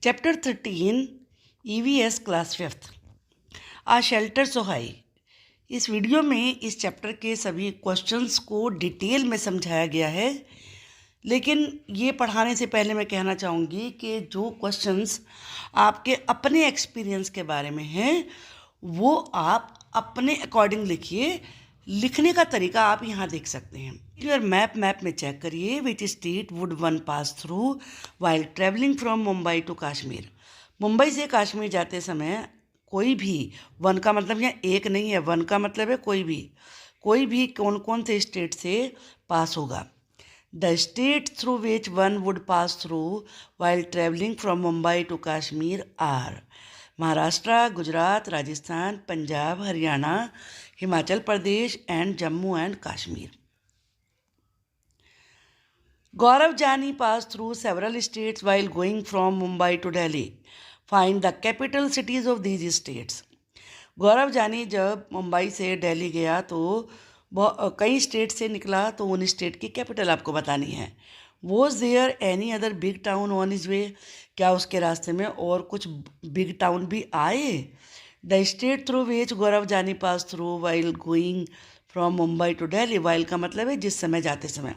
Chapter 13 EVS Class 5th A Shelter So High। इस video में इस चैप्टर के सभी क्वेश्चंस को डिटेल में समझाया गया है, लेकिन ये पढ़ाने से पहले मैं कहना चाहूँगी कि जो क्वेश्चंस आपके अपने एक्सपीरियंस के बारे में हैं वो आप अपने अकॉर्डिंग लिखिए। लिखने का तरीका आप यहाँ देख सकते हैं। योर मैप में चेक करिए which state would one pass through while travelling from Mumbai to Kashmir. Mumbai से कश्मीर जाते समय कोई भी, वन का मतलब यहाँ एक नहीं है, वन का मतलब है कोई भी कौन कौन से स्टेट से पास होगा। The state through which one would pass through while travelling from Mumbai to Kashmir are Maharashtra, Gujarat, Rajasthan, Punjab, Haryana, Himachal Pradesh and Jammu and Kashmir. Gaurav Jani passed through several states while going from Mumbai to Delhi. Find the capital cities of these states. गौरव जानी जब मुंबई से दिल्ली गया तो कई state से निकला, तो उन स्टेट की कैपिटल आपको बतानी है। Was there any other big town on his way? क्या उसके रास्ते में और कुछ बिग टाउन भी आए? The state through which Gaurav Jani pass through while going from Mumbai to Delhi. While का मतलब है जिस समय, जाते समय।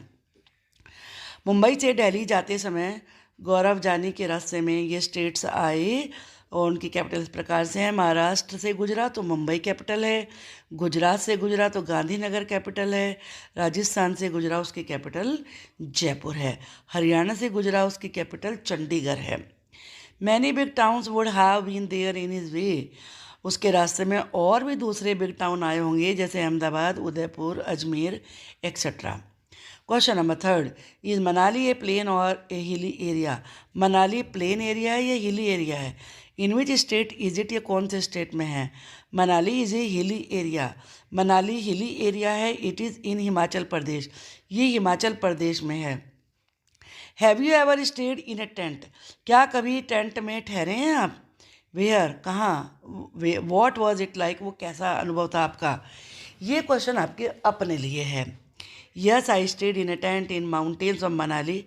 मुंबई से दिल्ली जाते समय गौरव जानी के रास्ते में ये स्टेट्स आए और उनकी कैपिटल इस प्रकार से हैं। महाराष्ट्र से गुजरा तो मुंबई कैपिटल है, गुजरात से गुजरा तो गांधीनगर कैपिटल है, राजस्थान से गुजरा उसकी कैपिटल जयपुर है, हरियाणा से गुजरा उसकी कैपिटल चंडीगढ़ है। Many big towns would have been there in his way. उसके रास्ते में और भी दूसरे बिग टाउन आए होंगे, जैसे Ahmedabad, Udaipur, Ajmer etcetera. Question number 3, is Manali a plain or a hilly area? Manali plain area है या हिली एरिया है? In which state is it? ये कौन से स्टेट में है? Manali is a hilly area. Manali hilly area है। It is in Himachal Pradesh. ये हिमाचल प्रदेश में है। Have you ever stayed in A tent? क्या कभी टेंट में ठहरे हैं आप? वेयर, कहाँ? What was it like? वो कैसा अनुभव था आपका? ये क्वेश्चन आपके अपने लिए है। Yes I stayed in a tent in mountains of Manali.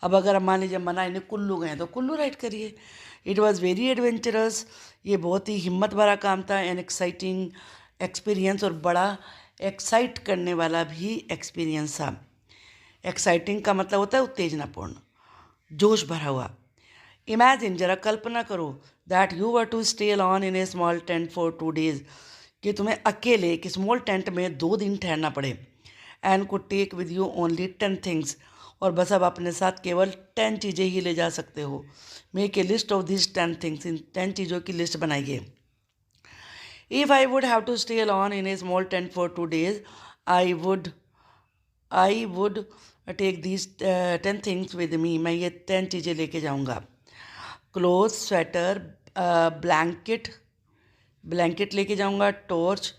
अब अगर मान लीजिए मनाली में कुल्लू गए तो कुल्लू राइट करिए। It was very adventurous. ये बहुत ही हिम्मत भरा काम था। एन एक्साइटिंग एक्सपीरियंस, और बड़ा एक्साइट करने वाला भी एक्सपीरियंस था। एक्साइटिंग का मतलब होता है उत्तेजनापूर्ण, जोश भरा हुआ। इमेजिन, जरा कल्पना करो, that you were to stay alone in a small tent for 2 days, कि तुम्हें अकेले एक स्मॉल टेंट में 2 दिन ठहरना पड़े। And could take with you only 10 things, और बस अब अपने साथ केवल 10 चीज़ें ही ले जा सकते हो। Make a list of this 10 things. इन 10 चीज़ों की लिस्ट बनाइए। If I would have to stay alone in a small tent for 2 days, I would take this 10 things with me. मैं ये 10 चीज़ें लेके जाऊँगा। क्लोथ, स्वेटर, ब्लैंकेट लेके जाऊँगा। Torch,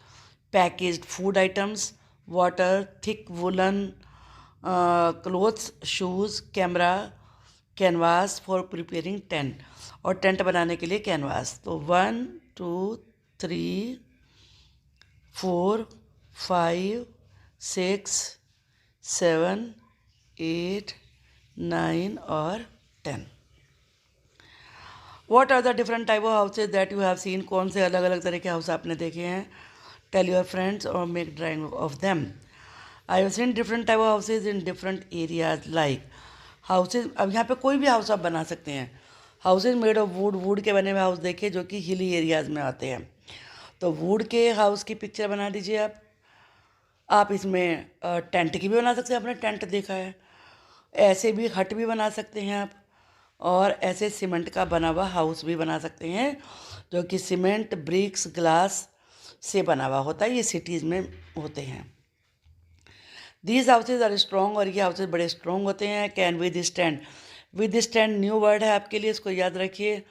packaged food items, water, thick woollen clothes, shoes, camera, canvas for preparing tent, और tent बनाने के लिए कैनवास। तो 1 2 3 4 5 6 7 8 9 और 10। What are the different type of houses that you have seen? कौन से अलग अलग तरह के हाउस आपने देखे हैं? टेल योर फ्रेंड्स और make drying of them. I have seen different type of houses in different areas like houses. अब यहाँ पे कोई भी हाउस आप बना सकते हैं। हाउसेज मेड ऑफ वुड के बने हुए हाउस देखे जो कि हिली एरियाज़ में आते हैं। तो वुड के हाउस की पिक्चर बना दीजिए आप इसमें टेंट की भी बना सकते हैं, आपने टेंट देखा है। ऐसे भी हट भी बना सकते हैं आप, और ऐसे सीमेंट का बना हुआ हाउस भी बना सकते हैं जो कि सीमेंट, ब्रिक्स, ग्लास से बना हुआ होता है। ये सिटीज़ में होते हैं। दीज हाउसेज आर स्ट्रॉन्ग, और ये हाउसेज बड़े स्ट्रॉन्ग होते हैं। Can with stand new word है आपके लिए, इसको याद रखिए।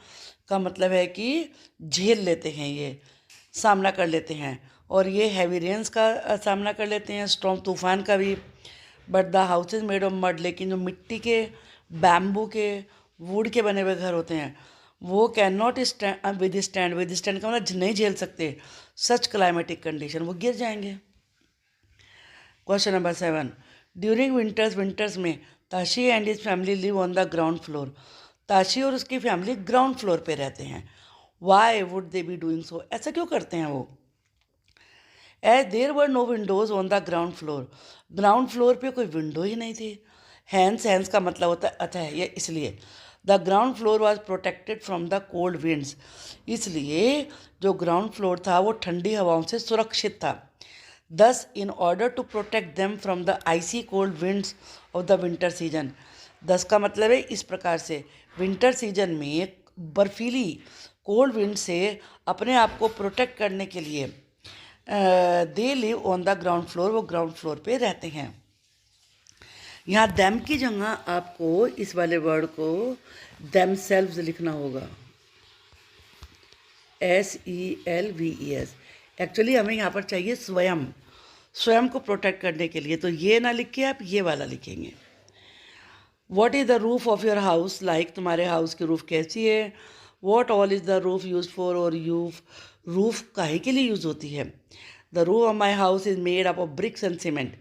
का मतलब है कि झेल लेते हैं, ये सामना कर लेते हैं। और ये हैवी रेन्स का सामना कर लेते हैं, स्ट्रॉन्ग तूफान का भी। But the houses made of mud, लेकिन जो मिट्टी के, बैम्बू के, वुड के बने हुए घर होते हैं वो कैन नॉट विद स्टैंड का मतलब नहीं झेल सकते सच क्लाइमेटिक कंडीशन, वो गिर जाएंगे। क्वेश्चन नंबर 7, ड्यूरिंग विंटर्स में Tashi and his family live on the ground floor. Tashi और उसकी फैमिली ग्राउंड फ्लोर पे रहते हैं। Why would they be doing so, ऐसा क्यों करते हैं वो? As there were no windows on the ground floor, ground floor पे कोई विंडो ही नहीं थी। हैंस, हैंस का मतलब होता है अतः, ये इसलिए। The ground floor was protected from the cold winds, इसलिए जो ग्राउंड फ्लोर था वो ठंडी हवाओं से सुरक्षित था। Thus in order to protect them from the icy cold winds of the winter season, thus का मतलब है इस प्रकार से, विंटर सीजन में बर्फीली कोल्ड विंड से अपने आप को प्रोटेक्ट करने के लिए they live on the ground floor, वो ग्राउंड फ्लोर पे रहते हैं। यहाँ दैम की जगह आपको इस वाले वर्ड को दैम सेल्व्स लिखना होगा, SELVES। एक्चुअली हमें यहाँ पर चाहिए स्वयं, स्वयं को प्रोटेक्ट करने के लिए, तो ये ना लिख के आप ये वाला लिखेंगे। What is the roof of your house like, तुम्हारे हाउस की रूफ कैसी है? What all is the roof use for, और रूफ काहे के लिए यूज़ होती है? The roof of my house is made up of BRICS and cement,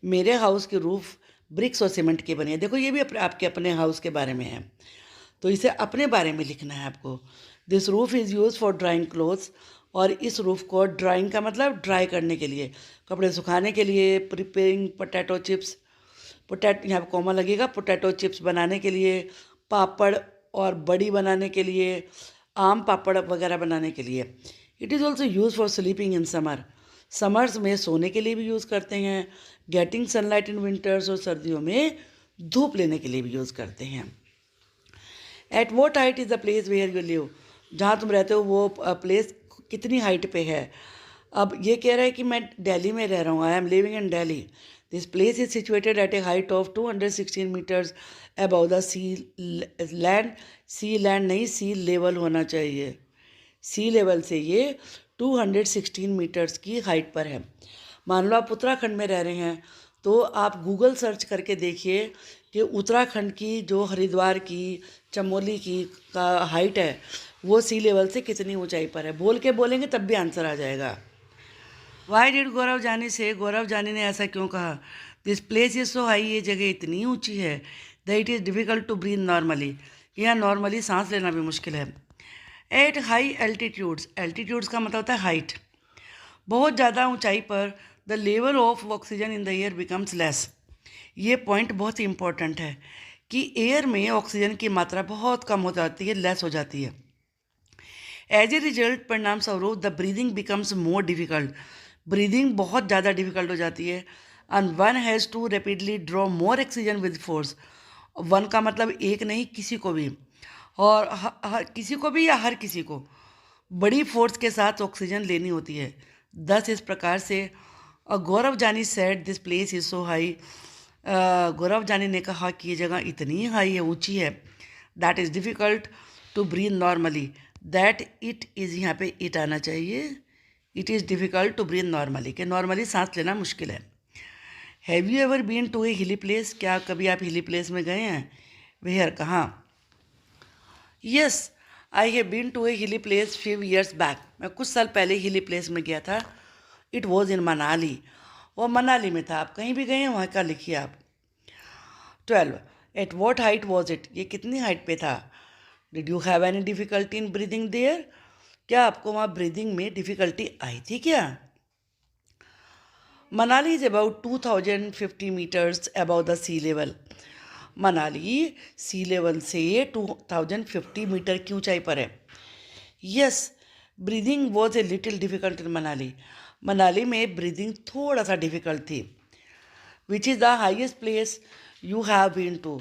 मेरे हाउस की रूफ ब्रिक्स और सीमेंट की बनी है। देखो ये भी आपके अपने हाउस के बारे में है, तो इसे अपने बारे में लिखना है आपको। This roof is use for drawing clothes, और इस रूफ को ड्राइंग का मतलब ड्राई करने के लिए, कपड़े सुखाने के लिए। प्रिपेयरिंग पोटैटो चिप्स, यहाँ पर कॉमा लगेगा, पोटैटो चिप्स बनाने के लिए, पापड़ और बड़ी बनाने के लिए, आम पापड़ वगैरह बनाने के लिए। It is also use for sleeping in summer, summers में सोने के लिए भी यूज़ करते हैं। गेटिंग सनलाइट इन विंटर्स, और सर्दियों में धूप लेने के लिए भी यूज़ करते हैं। At what height is the place where you live, जहाँ तुम रहते हो वो प्लेस कितनी हाइट पे है? अब ये कह रहा है कि मैं दिल्ली में रह रहा हूँ, I am living in Delhi. This place is situated at a height of 216 metres above the sea land, sea land नहीं, सी लेवल होना चाहिए, सी लेवल से ये 216 मीटर्स की हाइट पर है। मान लो आप उत्तराखंड में रह रहे हैं, तो आप गूगल सर्च करके देखिए कि उत्तराखंड की जो हरिद्वार की, चमोली की का हाइट है वो सी लेवल से कितनी ऊंचाई पर है। बोल के बोलेंगे तब भी आंसर आ जाएगा। वाई डिड गौरव जानी से, गौरव जानी ने ऐसा क्यों कहा? This place is so high, ये जगह इतनी ऊंची है, that it is difficult to breathe normally, यहाँ नॉर्मली सांस लेना भी मुश्किल है। एट हाई एल्टीट्यूड्स, एल्टीट्यूड्स का मतलब होता है हाइट, बहुत ज़्यादा ऊंचाई पर the level of oxygen in the air becomes less. ये पॉइंट बहुत ही इंपॉर्टेंट है कि एयर में ऑक्सीजन की मात्रा बहुत कम हो जाती है, लेस हो जाती है। एज ए रिजल्ट, परिणाम स्वरूप, the breathing becomes more difficult, breathing बहुत ज़्यादा डिफिकल्ट हो जाती है। And one has to rapidly draw more oxygen with force, one का मतलब एक नहीं, किसी को भी, और किसी को भी या हर किसी को बड़ी फोर्स के साथ ऑक्सीजन लेनी होती है। दस इस प्रकार से Gaurav Jani said this place is so high, Gaurav Jani ने कहा कि ये जगह इतनी हाई है, ऊंची है, that is difficult to breathe normally, that it is, यहाँ पे इट आना चाहिए, it is difficult to breathe normally, कि नॉर्मली सांस लेना मुश्किल है। Have you ever been to a hilly place, क्या कभी आप हिली प्लेस में गए हैं? वेयर, कहाँ? Yes, I have been to a hilly place few years back, मैं कुछ साल पहले हिली प्लेस में गया था। इट वॉज इन मनाली, वो मनाली में था। आप कहीं भी गए हैं वहाँ का लिखिए आप। 12, at what height was it, ये कितनी हाइट पे था? Did you have any difficulty in breathing there, क्या आपको वहाँ ब्रीदिंग में डिफ़िकल्टी आई थी क्या? Manali is about 2050 metres above the sea level, Manali sea level से 2050 मीटर की ऊंचाई पर है। Yes, breathing was a little difficult in Manali, Manali में ब्रीदिंग थोड़ा सा डिफ़िकल्ट थी। Which is the highest place you have been to,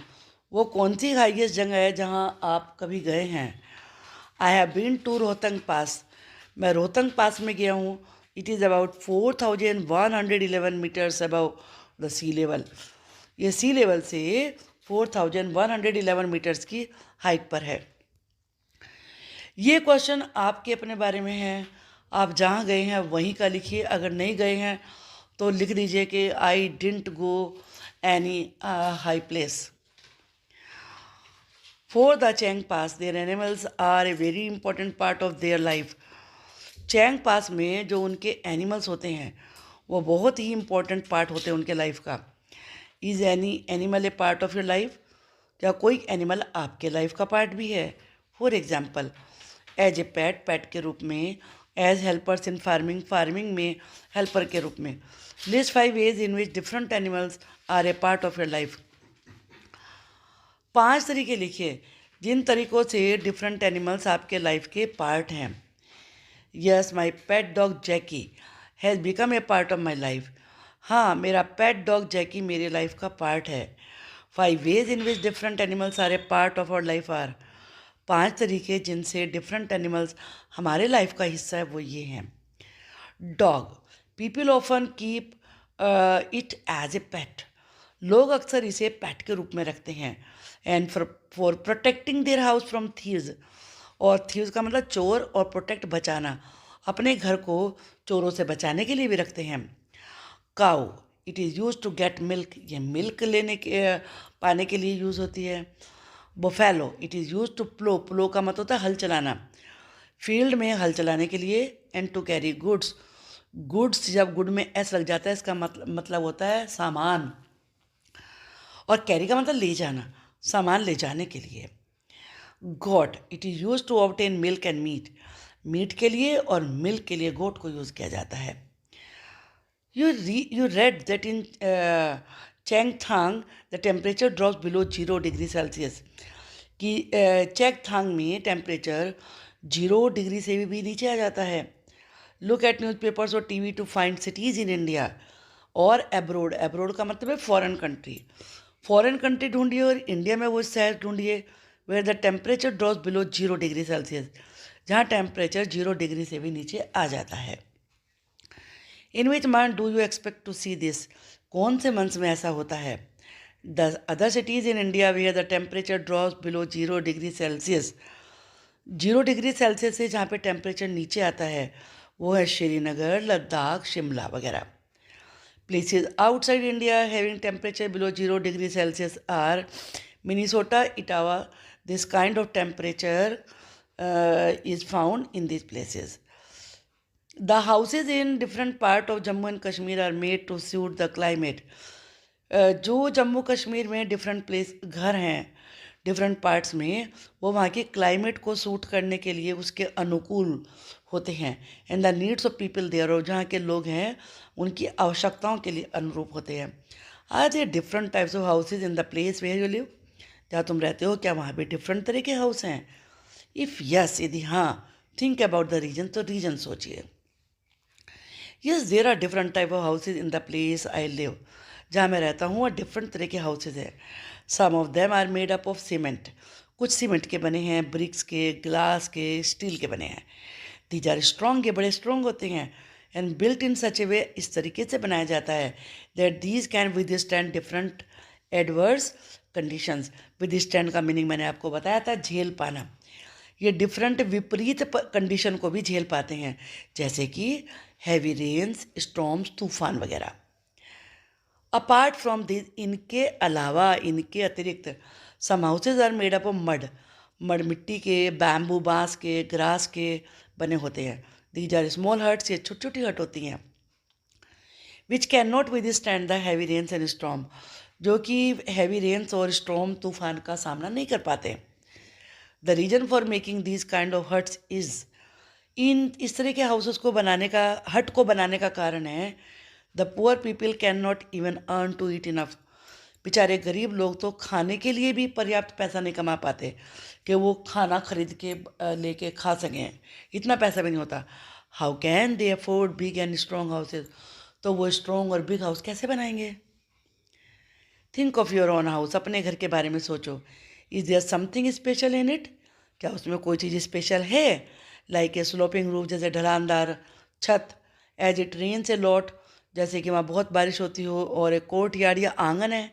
वो कौन सी हाइएस्ट जगह है जहाँ आप कभी गए हैं? I have been to Rohtang pass, मैं रोहतंग पास में गया हूँ। It is about 4111 metres above the sea level, ये सी लेवल से 4111 मीटर्स की हाइट पर है। ये क्वेश्चन आपके अपने बारे में है, आप जहाँ गए हैं वहीं का लिखिए। अगर नहीं गए हैं तो लिख दीजिए कि I didn't go any high place. For the Changpa, their animals are a very important part of their life, Changpa में जो उनके एनिमल्स होते हैं वो बहुत ही इंपॉर्टेंट पार्ट होते हैं उनके लाइफ का। Is any animal a part of your life, क्या कोई एनिमल आपके लाइफ का पार्ट भी है? For example, as a pet, pet के रूप में, as helpers in farming, farming में हेल्पर के रूप में। List 5 ways in which different animals are a part of your life. 5 तरीके लिखिए जिन तरीक़ों से डिफरेंट एनिमल्स आपके लाइफ के पार्ट हैं। Yes, my pet dog Jackie has become a part of my life. हाँ, मेरा पेट डॉग जैकी मेरे लाइफ का पार्ट है। 5 ways in which different animals are a part of our life are. 5 तरीके जिनसे डिफरेंट एनिमल्स हमारे life का हिस्सा है वो ये हैं। Dog, people often keep it as a pet. लोग अक्सर इसे पेट के रूप में रखते हैं। And for protecting their house from thieves, और थीव्स का मतलब चोर, और प्रोटेक्ट बचाना, अपने घर को चोरों से बचाने के लिए भी रखते हैं। Cow, it is use to get milk, ये मिल्क लेने के पाने के लिए यूज़ होती है। Buffalo, it is use to plough, plough का मतलब होता है हल चलाना, फील्ड में हल चलाने के लिए। And to carry goods, goods जब गुड में एस लग जाता है इसका मतलब होता है सामान, और कैरी का मतलब ले जाना, सामान ले जाने के लिए। Goat, it is use to obtain milk and meat, meat के लिए और मिल्क के लिए गोट को यूज़ किया जाता है। You read that in Chengthang the temperature drops below 0 degree Celsius, कि चेंगथांग में टेम्परेचर 0 डिग्री से भी नीचे आ जाता है। लुक एट न्यूज़पेपर्स और TV to find cities in India और एब्रोड, एब्रोड का मतलब है फॉरेन कंट्री, फॉरेन कंट्री ढूंढिए और इंडिया में वो शहर ढूंढिए where the temperature drops below 0 degree Celsius, जहाँ टेम्परेचर 0 डिग्री से भी नीचे आ जाता है। In which month do you expect to see this, कौन से मंथ्स में ऐसा होता है? The other cities in India where the temperature drops below 0 degree Celsius, 0 degree Celsius से जहाँ पे टेम्परेचर नीचे आता है वो है श्रीनगर, लद्दाख, शिमला वगैरह। Places outside India having temperature below 0 degree Celsius are Minnesota, Iowa. This kind of temperature is found in these places. The houses in different part of Jammu and Kashmir are made to suit the climate. जो जम्मू कश्मीर में different place घर हैं different parts में, वो वहाँ के climate को suit करने के लिए उसके अनुकूल होते हैं। And the needs of people there, और जहाँ के लोग हैं उनकी आवश्यकताओं के लिए अनुरूप होते हैं। Are there different types of houses in the place where you live, जहाँ तुम रहते हो क्या वहाँ पे डिफरेंट तरह के हाउस हैं? इफ़ यस, यदि हाँ, थिंक अबाउट द रीजन, तो रीजन सोचिए। Yes, there are different type of houses in the place I live, जहाँ मैं रहता हूँ और डिफरेंट तरह के हाउसेज हैं। Some of them are made up of cement, कुछ सीमेंट के बने हैं, ब्रिक्स के, ग्लास के, स्टील के बने हैं। दीज आर स्ट्रॉन्ग, ये बड़े स्ट्रॉन्ग होते हैं। एंड बिल्ट इन सच ए वे, इस तरीके से बनाया जाता है that these can withstand different adverse conditions. Withstand का मीनिंग मैंने आपको बताया था, झेल पाना। ये डिफरेंट विपरीत कंडीशन को भी झेल पाते हैं, जैसे कि हैवी रेन्स, स्टॉर्म्स, तूफान वगैरह। अपार्ट फ्रॉम दिस, इनके अलावा, इनके अतिरिक्त, some houses are made up of mud, mud मिट्टी के, बैम्बू बांस के, ग्रास के बने होते हैं। दीज आर स्मॉल हट्स, ये छोटी छोटी हट होती हैं। Which can not withstand the heavy rains and storm, जो कि हैवी रेन्स और स्टॉर्म, तूफान का सामना नहीं कर पाते। The reason for making these kind of huts is, इस तरह के हाउसेस को बनाने का, हट को बनाने का कारण है, the poor people can not even earn to eat enough, बेचारे गरीब लोग तो खाने के लिए भी पर्याप्त पैसा नहीं कमा पाते कि वो खाना खरीद के लेके खा सकें, इतना पैसा भी नहीं होता। How can they afford big and strong houses, तो वो स्ट्रॉन्ग और बिग हाउस कैसे बनाएंगे? Think of your own house, अपने घर के बारे में सोचो। Is there something special in it, क्या उसमें कोई चीज़ स्पेशल है? लाइक ए स्लोपिंग रूफ, जैसे ढलानदार छत, as it rains a lot, जैसे कि वहाँ बहुत बारिश होती हो, और एक कोर्ट यार्ड या आंगन है,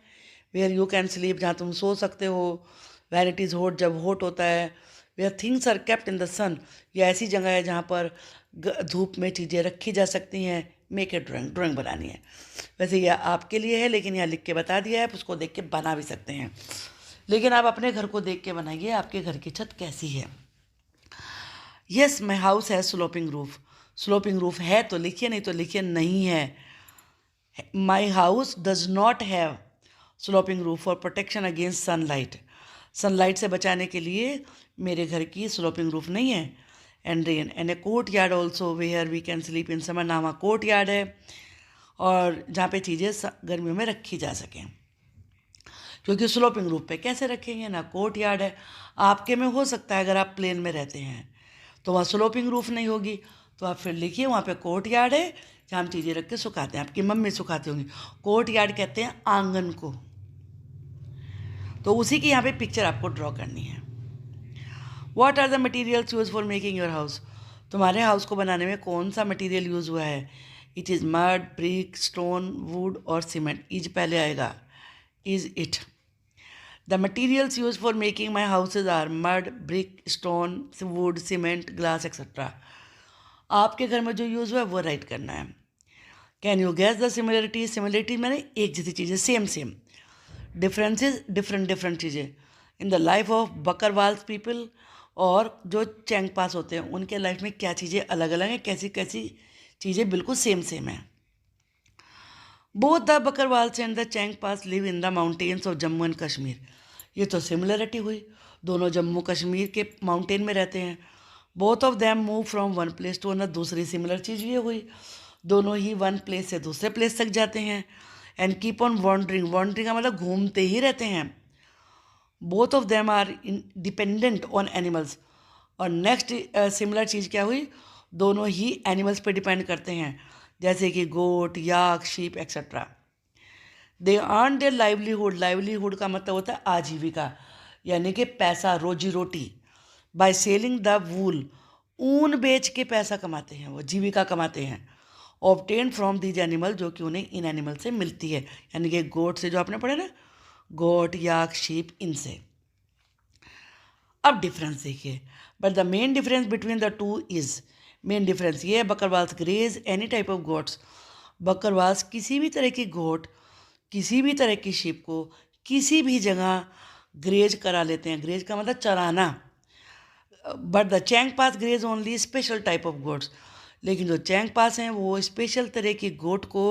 वेयर यू कैन स्लीप, जहाँ तुम सो सकते हो। वैन इट इज़ हॉट, जब हॉट होता है। Where things are kept in the sun, ये ऐसी जगह है जहाँ पर धूप में चीज़ें रखी जा सकती हैं। मेक ए ड्राइंग, ड्राइंग बनानी है। वैसे यह आपके लिए है, लेकिन यहाँ लिख के बता दिया है, आप उसको देख के बना भी सकते हैं, लेकिन आप अपने घर को देख के बनाइए आपके घर की छत कैसी है। यस, माई हाउस है स्लोपिंग रूफ, स्लोपिंग रूफ है तो लिखिए, नहीं तो लिखिए नहीं है। My house does not have sloping roof for protection against sunlight, sunlight से बचाने के लिए मेरे घर की स्लोपिंग रूफ नहीं है। And rain and a courtyard also where we can sleep in summer. नामा कोर्ट यार्ड है और जहाँ पे चीज़ें गर्मियों में रखी जा सकें, क्योंकि स्लोपिंग रूफ पे कैसे रखेंगे, ना कोर्ट यार्ड है। आपके में हो सकता है अगर आप प्लेन में रहते हैं तो वहाँ स्लोपिंग रूफ नहीं होगी, तो आप फिर लिखिए वहाँ पे कोर्ट यार्ड है जहाँ हम चीज़ें रख के सुखाते हैं। आपकी मम्मी सुखाती होंगी। कोर्ट यार्ड कहते हैं आंगन को। तो उसी की यहाँ पे पिक्चर आपको ड्रॉ करनी है। What are the materials use for making your house. तुम्हारे हाउस को बनाने में कौन सा मटीरियल यूज़ हुआ है। It is mud, brick, stone, wood और सीमेंट। इज पहले आएगा, is it. The materials use for making my houses are mud, brick, stone, wood, cement, glass etcetera. आपके घर में जो यूज़ हुआ है वो राइट करना है। Can you guess the similarity. Similarity मैंने एक जैसी चीज़ें, same same. Differences different different चीज़ें in the life of Bakarwals people. और जो चैंग पास होते हैं उनके लाइफ में क्या चीज़ें अलग अलग हैं, कैसी कैसी चीज़ें बिल्कुल सेम सेम हैं। Both the Bakarwals and the Changpa live in the mountains of Jammu and Kashmir. ये तो सिमिलरिटी हुई, दोनों जम्मू कश्मीर के माउंटेन में रहते हैं। Both of them move from one place to another. दूसरी सिमिलर चीज़ ये हुई, दोनों ही वन प्लेस से दूसरे प्लेस तक जाते हैं। And keep on wandering. Wandering का मतलब घूमते ही रहते हैं। Both of them are dependent on animals. और नेक्स्ट सिमिलर चीज़ क्या हुई, दोनों ही एनिमल्स पे डिपेंड करते हैं, जैसे कि goat, yak, sheep etcetera. They earn their livelihood. Livelihood का मतलब होता है आजीविका, यानी कि पैसा, रोजी रोटी। By selling the wool. ऊन बेच के पैसा कमाते हैं, वो जीविका कमाते हैं। ऑब्टेन फ्रॉम दीज एनिमल, जो कि उन्हें इन एनिमल से मिलती है, यानी कि गोट से, जो आपने पढ़ा ना, गोट, याक, शीप, इनसे। अब डिफरेंस देखिए। But the main difference between the two is, main difference ये है, Bakarwals graze any type of goats. Bakarwals किसी भी तरह की गोट, किसी भी तरह की शीप को किसी भी जगह ग्रेज करा लेते हैं। ग्रेज का मतलब चराना। But the Changpas graze only special type of goats. लेकिन जो चैंग पास हैं वो स्पेशल तरह की गोट को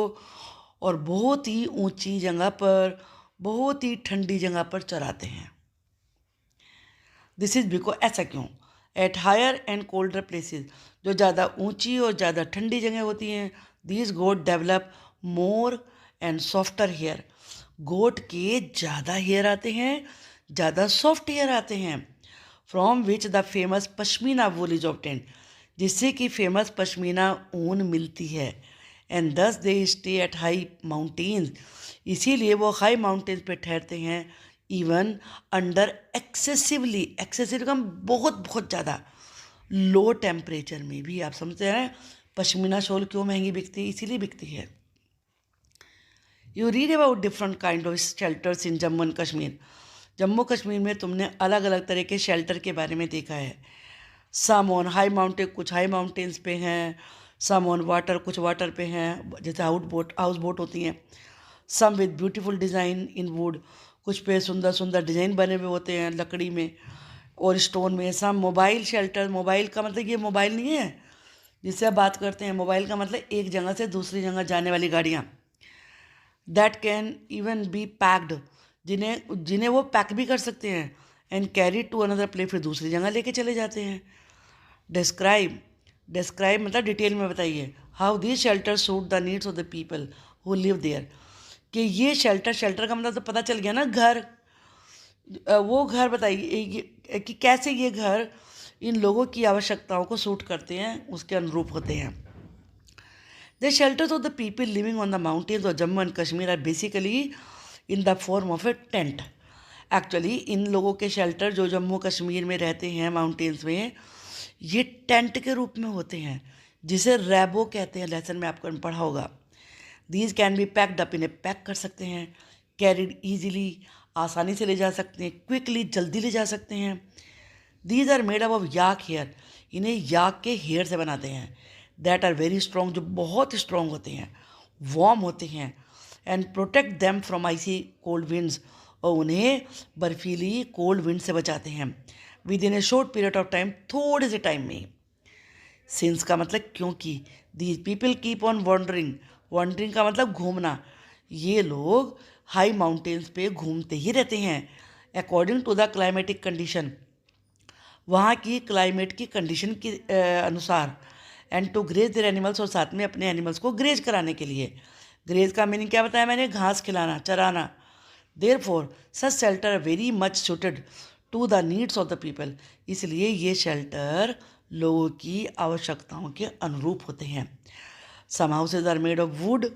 और बहुत ही ऊंची जगह पर, बहुत ही ठंडी जगह पर चराते हैं। दिस इज़ बिकॉज, ऐसा क्यों, at higher and colder places, जो ज़्यादा ऊंची और ज़्यादा ठंडी जगह होती हैं, these goat develop more and softer hair. Goat के ज़्यादा हेयर आते हैं, ज़्यादा सॉफ्ट हेयर आते हैं। From which the famous pashmina wool is obtained, जिससे कि फेमस पश्मीना ऊन मिलती है। एंड दस they stay at high mountains, इसीलिए वो हाई माउंटेन्स पे ठहरते हैं। इवन अंडर एक्सेसिवली, एक्सेसिव का बहुत बहुत ज़्यादा, लो टेम्परेचर में भी। आप समझते हैं पश्मीना शॉल क्यों महंगी बिकती है, इसीलिए बिकती है। You read about different kind of shelters in Jammu and Kashmir. Jammu Kashmir में तुमने अलग अलग तरह के शेल्टर के बारे में देखा है। सम ऑन हाई माउंटेन, कुछ हाई माउंटेन्स पे हैं। सम ऑन वाटर, कुछ वाटर पे हैं, जैसे हाउस बोट होती हैं। Some with beautiful design in wood, कुछ पे सुंदर सुंदर डिज़ाइन बने हुए होते हैं लकड़ी में और स्टोन में। सम मोबाइल शेल्टर। मोबाइल का मतलब ये मोबाइल नहीं है जिससे आप बात करते हैं, मोबाइल का मतलब एक जगह से दूसरी जगह जाने वाली गाड़ियाँ। That can even be packed, जिन्हें जिन्हें वो पैक भी कर सकते हैं। And carry to another place, फिर दूसरी जगह लेके चले जाते हैं। डिस्क्राइब, डिस्क्राइब मतलब डिटेल में बताइए। How this shelter suit the needs of the people who live there, कि ये शेल्टर, शेल्टर का मतलब तो पता चल गया ना, घर। वो घर बताइए कि कैसे ये घर इन लोगों की आवश्यकताओं को सूट करते हैं, उसके अनुरूप होते हैं। The shelters of the people living on the mountains of Jammu and Kashmir are basically in the form of a tent. Actually इन लोगों के शेल्टर जो जम्मू कश्मीर में रहते हैं माउंटेन्स में, ये टेंट के रूप में होते हैं, जिसे रैबो कहते हैं। लेसन में आपको पढ़ा होगा। These can be packed up, इन्हें पैक कर सकते हैं। कैरिड ईजिली, आसानी से ले जा सकते हैं। क्विकली, जल्दी ले जा सकते हैं। These are made up of yak hair, इन्हें याक के हेयर से बनाते हैं। दैट आर वेरी स्ट्रॉन्ग, जो बहुत स्ट्रॉन्ग होते हैं, वार्म होते हैं। And protect them from icy cold winds, और उन्हें बर्फीली कोल्ड विंड से बचाते हैं। Within a short period of time, थोड़े से टाइम में। सिंस का मतलब क्योंकि। These people keep on wandering, wandering का मतलब घूमना। ये लोग हाई माउंटेन्स पे घूमते ही रहते हैं। According to the climatic condition, वहाँ की क्लाइमेट की कंडीशन के अनुसार, and to graze their animals, और साथ में अपने एनिमल्स को ग्रेज कराने के लिए। ग्रेज का मीनिंग क्या बताया मैंने? घास खिलाना, चराना। Therefore such shelter are very much suited to the needs of the people, इसलिए ये शेल्टर लोगों की आवश्यकताओं के अनुरूप होते हैं। Some houses are made of wood,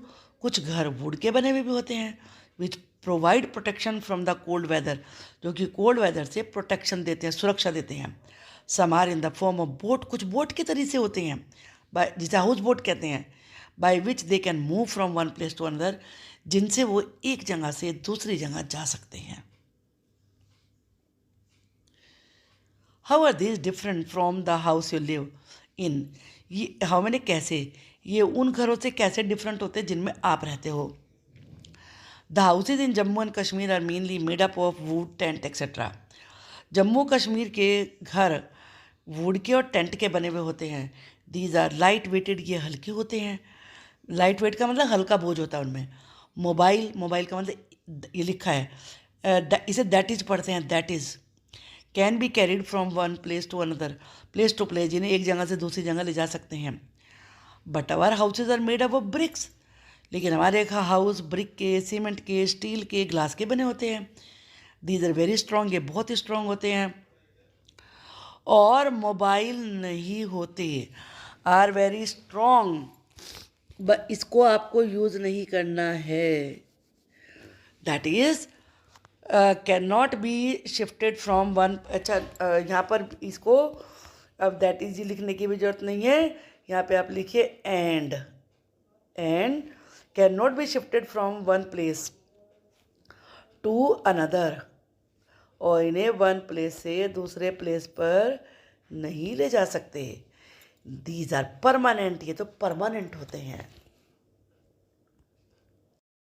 कुछ घर वुड के बने हुए भी होते हैं, which provide protection from the cold weather, जो कि कोल्ड वेदर से प्रोटेक्शन देते हैं, सुरक्षा देते हैं। Some are in the form of boat, कुछ बोट के तरीके से होते हैं, बाय जिसे हाउस बोट कहते हैं, by which they can move from one place to another, जिनसे वो एक जगह से दूसरी जगह जा सकते हैं। How are this different from the house you live in, ये हाउ मैंने कैसे, ये उन घरों से कैसे डिफरेंट होते हैं जिनमें आप रहते हो। The houses in Jammu and Kashmir are mainly made up of wood, tent etcetera, Jammu Kashmir के घर वुड के और टेंट के बने हुए होते हैं। दीज आर लाइट वेटेड, ये हल्के होते हैं। लाइट वेट का मतलब हल्का बोझ होता है उनमें। मोबाइल, मोबाइल का मतलब ये लिखा है, इसे दैट इज पढ़ते हैं, that is. Can be carried from one place to another, place to place, जिन्हें एक जगह से दूसरी जगह ले जा सकते हैं। But our houses are made up of bricks, लेकिन हमारे हाउस ब्रिक के, सीमेंट के, स्टील के, ग्लास के बने होते हैं। दीज आर वेरी स्ट्रॉन्ग, ये बहुत ही स्ट्रॉन्ग होते हैं। और मोबाइल नहीं होते, आर वेरी स्ट्रॉन्ग, इसको आपको यूज़ नहीं करना है। That is can not be shifted from one, अच्छा यहाँ पर इसको अब दैट इज लिखने की भी जरूरत नहीं है, यहाँ पे आप लिखिए and can not be shifted from one place to another, और इन्हें वन प्लेस से दूसरे प्लेस पर नहीं ले जा सकते। दीज आर परमानेंट, ये तो परमानेंट होते हैं।